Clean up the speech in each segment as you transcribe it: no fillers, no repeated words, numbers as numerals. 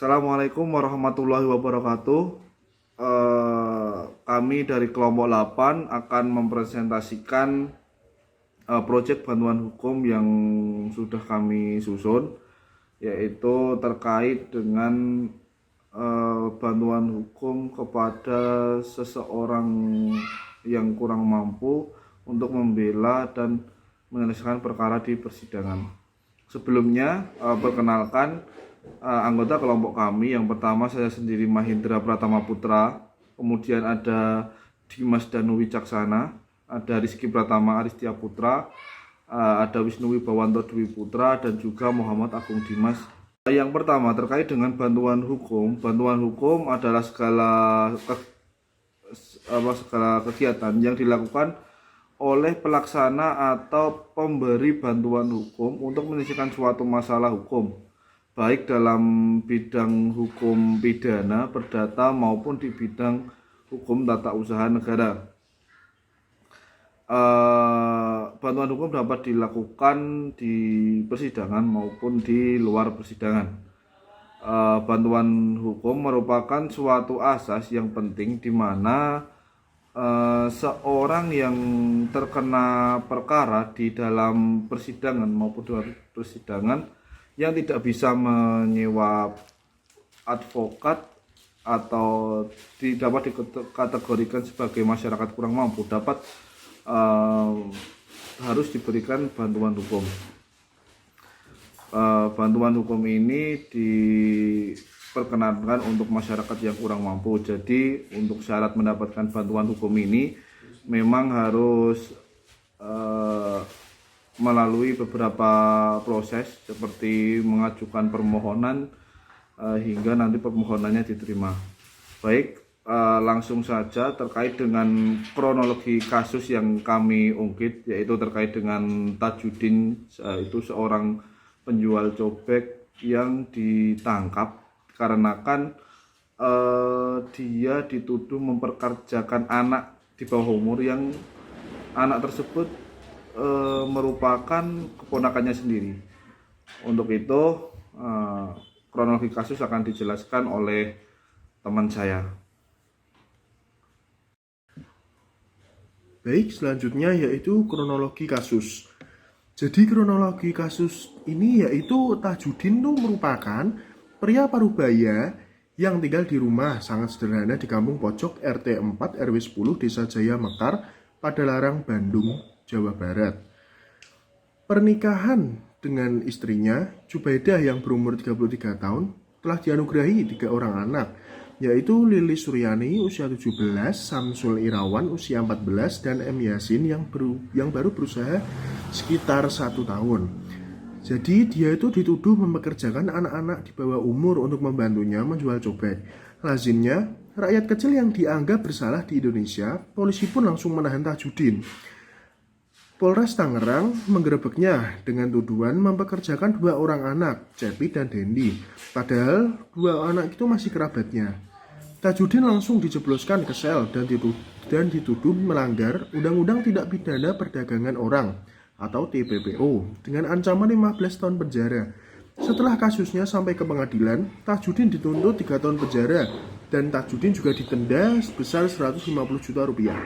Assalamualaikum warahmatullahi wabarakatuh. Kami dari kelompok 8 akan mempresentasikan proyek bantuan hukum yang sudah kami susun, yaitu terkait dengan bantuan hukum kepada seseorang yang kurang mampu untuk membela dan menyelesaikan perkara di persidangan. Sebelumnya, perkenalkan anggota kelompok kami. Yang pertama saya sendiri, Mahindra Pratama Putra, kemudian ada Dimas Danu Wicaksana, ada Rizky Pratama Aristia Putra, ada Wisnu Wibawanto Dwi Putra, dan juga Muhammad Agung Dimas. Yang pertama terkait dengan bantuan hukum. Bantuan hukum adalah segala kegiatan yang dilakukan oleh pelaksana atau pemberi bantuan hukum untuk menyelesaikan suatu masalah hukum, baik dalam bidang hukum pidana, perdata, maupun di bidang hukum tata usaha negara. Bantuan hukum dapat dilakukan di persidangan maupun di luar persidangan. Bantuan hukum merupakan suatu asas yang penting di mana seorang yang terkena perkara di dalam persidangan maupun di luar persidangan yang tidak bisa menyewa advokat atau dapat dikategorikan sebagai masyarakat kurang mampu harus diberikan bantuan hukum. Bantuan hukum ini diperkenankan untuk masyarakat yang kurang mampu. Jadi untuk syarat mendapatkan bantuan hukum ini memang harus melalui beberapa proses seperti mengajukan permohonan hingga nanti permohonannya diterima. Baik, langsung saja terkait dengan kronologi kasus yang kami ungkit, yaitu terkait dengan Tajudin, itu seorang penjual cobek yang ditangkap karena dia dituduh memperkerjakan anak di bawah umur yang anak tersebut merupakan keponakannya sendiri. Untuk itu kronologi kasus akan dijelaskan oleh teman saya. Baik, selanjutnya yaitu kronologi kasus. Jadi kronologi kasus ini yaitu Tajudin itu merupakan pria parubaya yang tinggal di rumah sangat sederhana di kampung pojok RT 4 RW 10 Desa Jaya Mekar, Padalarang, Bandung, Jawa Barat. Pernikahan dengan istrinya, Jubaidah yang berumur 33 tahun, telah dianugerahi 3 orang anak, yaitu Lilis Suryani usia 17, Samsul Irawan usia 14, dan M. Yasin yang baru berusaha sekitar 1 tahun. Jadi dia itu dituduh mempekerjakan anak-anak di bawah umur untuk membantunya menjual cobek. Lazimnya, rakyat kecil yang dianggap bersalah di Indonesia, polisi pun langsung menahan Tajudin. Polres Tangerang menggerebeknya dengan tuduhan mempekerjakan 2 orang anak, Cepi dan Dendi. Padahal 2 anak itu masih kerabatnya. Tajudin langsung dijebloskan ke sel dan dituduh melanggar Undang-Undang Tindak Pidana Perdagangan Orang atau TPPO dengan ancaman 15 tahun penjara. Setelah kasusnya sampai ke pengadilan, Tajudin dituntut 3 tahun penjara dan Tajudin juga didenda sebesar 150 juta rupiah.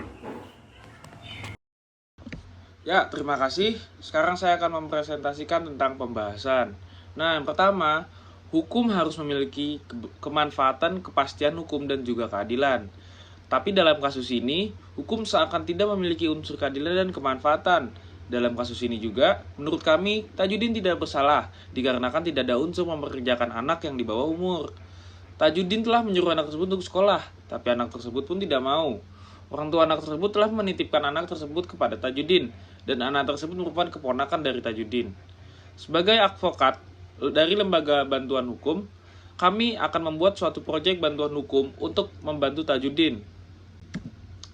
Ya, terima kasih. Sekarang saya akan mempresentasikan tentang pembahasan. Nah, yang pertama, hukum harus memiliki kemanfaatan, kepastian hukum, dan juga keadilan. Tapi dalam kasus ini, hukum seakan tidak memiliki unsur keadilan dan kemanfaatan. Dalam kasus ini juga, menurut kami, Tajudin tidak bersalah, dikarenakan tidak ada unsur mempekerjakan anak yang di bawah umur. Tajudin telah menyuruh anak tersebut untuk sekolah, tapi anak tersebut pun tidak mau. Orang tua anak tersebut telah menitipkan anak tersebut kepada Tajudin, dan anak tersebut merupakan keponakan dari Tajudin. Sebagai advokat dari lembaga bantuan hukum, kami akan membuat suatu proyek bantuan hukum untuk membantu Tajudin.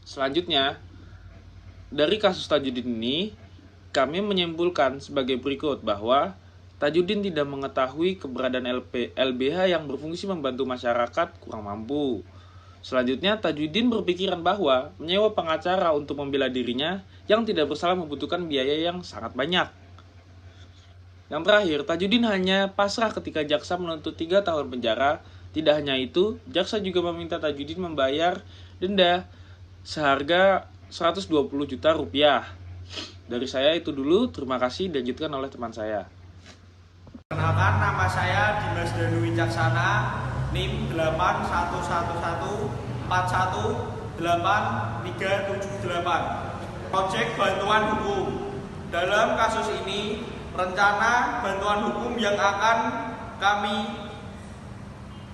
Selanjutnya, dari kasus Tajudin ini, kami menyimpulkan sebagai berikut bahwa Tajudin tidak mengetahui keberadaan LBH yang berfungsi membantu masyarakat kurang mampu. Selanjutnya, Tajudin berpikiran bahwa menyewa pengacara untuk membela dirinya yang tidak bersalah membutuhkan biaya yang sangat banyak. Yang terakhir, Tajudin hanya pasrah ketika jaksa menuntut 3 tahun penjara. Tidak hanya itu, jaksa juga meminta Tajudin membayar denda seharga 120 juta rupiah. Dari saya itu dulu, terima kasih, dilanjutkan oleh teman saya. Perkenalkan, nama saya Dimas Danu Wicaksana, NIM 8111418378. Proyek bantuan hukum. Dalam kasus ini, rencana bantuan hukum yang akan kami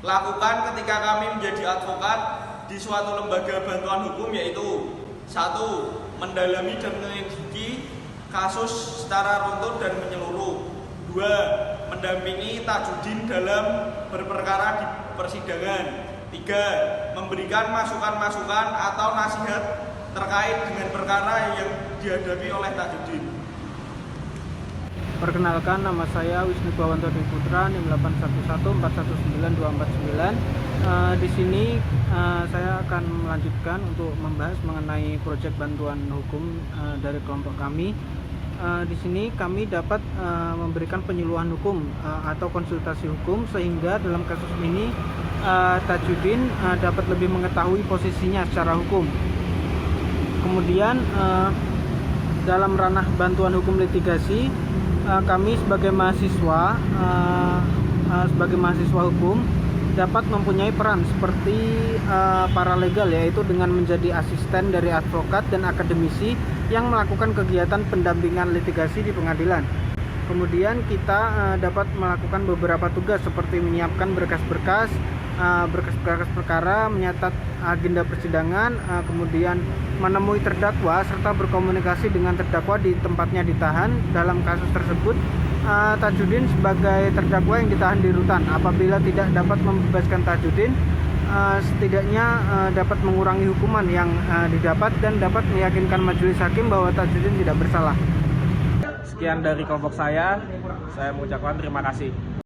lakukan ketika kami menjadi advokat di suatu lembaga bantuan hukum yaitu: 1. Mendalami dan menyelidiki kasus secara runtut dan menyeluruh. 2. Mendampingi Tajudin dalam berperkara di persidangan. 3. Memberikan masukan-masukan atau nasihat terkait dengan perkara yang dihadapi oleh Tajudin. Perkenalkan, nama saya Wisnu Bawanto Putra, NIM 8111419249. Di sini saya akan melanjutkan untuk membahas mengenai proyek bantuan hukum dari kelompok kami. Di sini kami dapat memberikan penyuluhan hukum atau konsultasi hukum, sehingga dalam kasus ini Tajudin dapat lebih mengetahui posisinya secara hukum. Kemudian dalam ranah bantuan hukum litigasi, kami sebagai mahasiswa hukum dapat mempunyai peran seperti paralegal, yaitu dengan menjadi asisten dari advokat dan akademisi yang melakukan kegiatan pendampingan litigasi di pengadilan. Kemudian kita dapat melakukan beberapa tugas seperti menyiapkan berkas-berkas perkara, menyatat agenda persidangan, kemudian menemui terdakwa serta berkomunikasi dengan terdakwa di tempatnya ditahan. Dalam kasus tersebut, Tajudin sebagai terdakwa yang ditahan di rutan. Apabila tidak dapat membebaskan Tajudin, setidaknya dapat mengurangi hukuman yang didapat dan dapat meyakinkan majelis hakim bahwa Tajudin tidak bersalah. Sekian dari kelompok saya mengucapkan terima kasih.